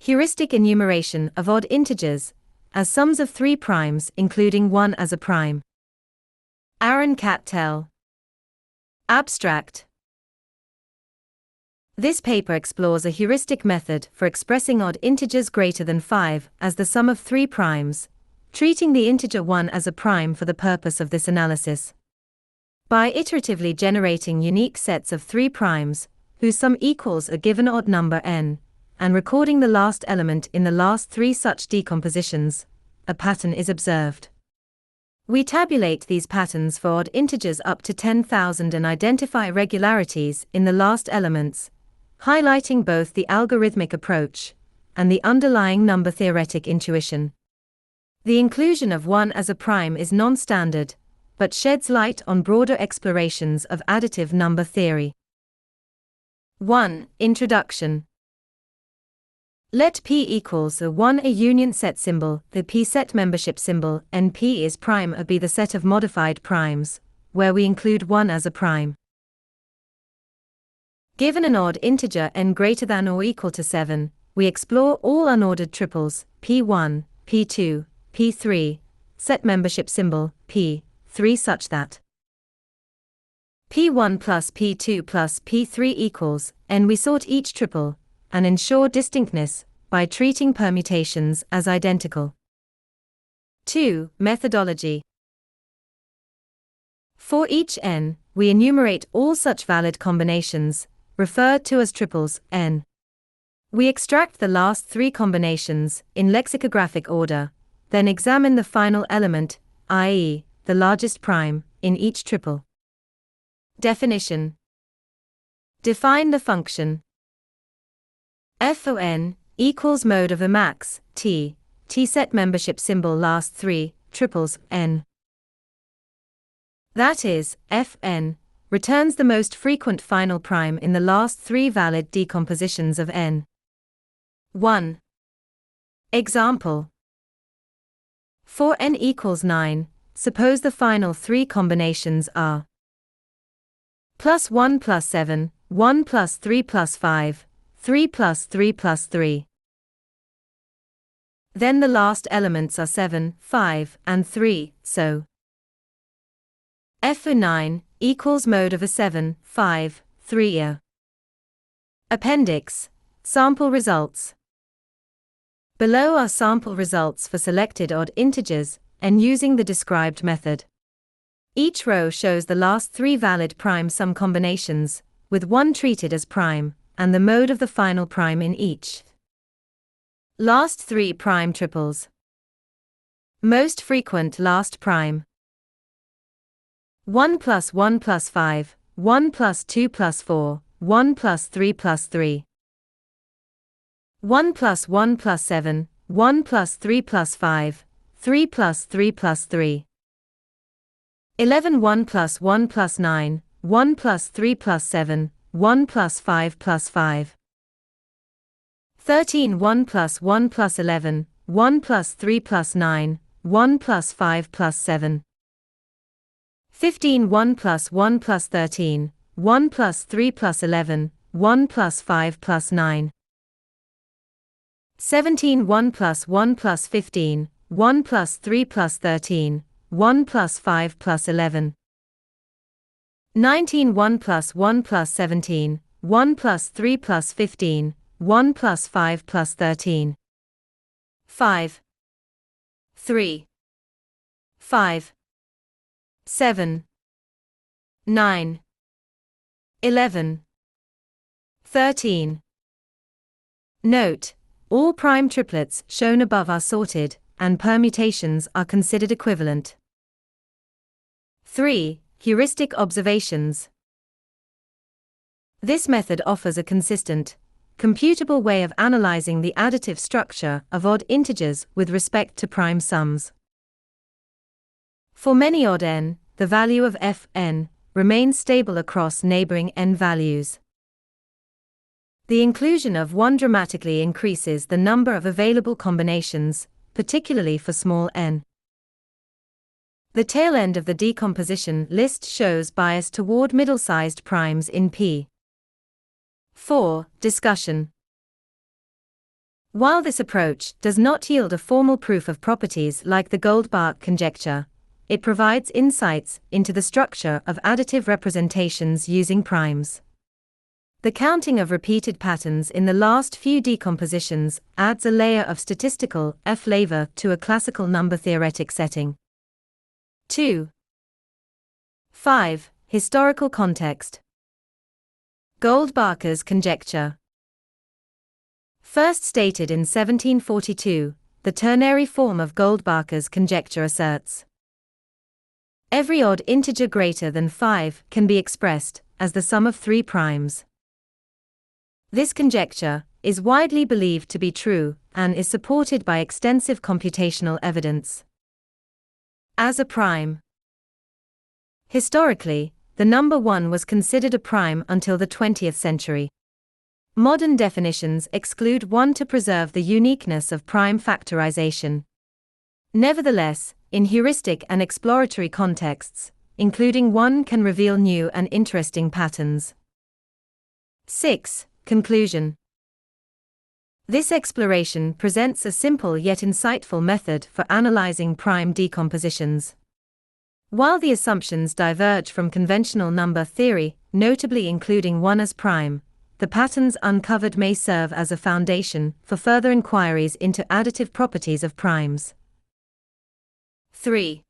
Heuristic enumeration of odd integers, as sums of 3 primes including 1 as a prime. Aaron Cattell. Abstract. This paper explores a heuristic method for expressing odd integers greater than 5 as the sum of 3 primes, treating the integer 1 as a prime for the purpose of this analysis. By iteratively generating unique sets of 3 primes, whose sum equals a given odd number n, and recording the last element in the last 3 such decompositions, a pattern is observed. We tabulate these patterns for odd integers up to 10,000 and identify regularities in the last elements, highlighting both the algorithmic approach and the underlying number-theoretic intuition. The inclusion of 1 as a prime is non-standard, but sheds light on broader explorations of additive number theory. 1. Introduction. Let P equals a 1 a union set symbol, the P set membership symbol, NP is prime a be the set of modified primes, where we include 1 as a prime. Given an odd integer n greater than or equal to 7, we explore all unordered triples, P1, P2, P3, set membership symbol, P3 such that P1 plus P2 plus P3 equals n. We sort each triple and ensure distinctness by treating permutations as identical. 2. Methodology. For each n, we enumerate all such valid combinations, referred to as triples, n. We extract the last 3 combinations in lexicographic order, then examine the final element, i.e., the largest prime, in each triple. Definition. Define the function f of n equals mode of a max t set membership symbol last 3 triples n. That is, fn returns the most frequent final prime in the last 3 valid decompositions of n. 1. Example. For n equals 9, suppose the final 3 combinations are plus 1 plus 7, 1 plus 3 plus 5, 3 plus 3 plus 3. Then the last elements are 7, 5, and 3, so f of 9 equals mode of a 7, 5, 3 a. Appendix. Sample results. Below are sample results for selected odd integers, and using the described method. Each row shows the last 3 valid prime sum combinations, with 1 treated as prime, and the mode of the final prime in each. Last 3 prime triples. Most frequent last prime. 1 plus 1 plus 5, 1 plus 2 plus 4, 1 plus 3 plus 3. 1 plus 1 plus 7, 1 plus 3 plus 5, 3 plus 3 plus 3. 11 1 plus 1 plus 9, 1 plus 3 plus 7, 1 plus 5 plus 5. 13 1 plus 1 plus 11, 1 plus 3 plus 9, 1 plus 5 plus 7. 15 1 plus 1 plus 13, 1 plus 3 plus 11, 1 plus 5 plus 9. 17 1 plus 1 plus 15, 1 plus 3 plus 13, 1 plus 5 plus 11. 19 1 plus 1 plus 17, 1 plus 3 plus 15, 1 plus 5 plus 13. 5. 3. 5. 7. 9. 11. 13. Note: all prime triplets shown above are sorted, and permutations are considered equivalent. 3. Heuristic observations. This method offers a consistent, computable way of analyzing the additive structure of odd integers with respect to prime sums. For many odd n, the value of fn remains stable across neighboring n values. The inclusion of 1 dramatically increases the number of available combinations, particularly for small n. The tail end of the decomposition list shows bias toward middle-sized primes in P. 4. Discussion. While this approach does not yield a formal proof of properties like the Goldbach conjecture, it provides insights into the structure of additive representations using primes. The counting of repeated patterns in the last few decompositions adds a layer of statistical flavor to a classical number theoretic setting. 2. 5. Historical context. Goldbach's conjecture. First stated in 1742, the ternary form of Goldbach's conjecture asserts every odd integer greater than 5 can be expressed as the sum of 3 primes. This conjecture is widely believed to be true and is supported by extensive computational evidence. As a prime. Historically, the number 1 was considered a prime until the 20th century. Modern definitions exclude 1 to preserve the uniqueness of prime factorization. Nevertheless, in heuristic and exploratory contexts, including 1 can reveal new and interesting patterns. 6. Conclusion. This exploration presents a simple yet insightful method for analyzing prime decompositions. While the assumptions diverge from conventional number theory, notably including 1 as prime, the patterns uncovered may serve as a foundation for further inquiries into additive properties of primes. 3.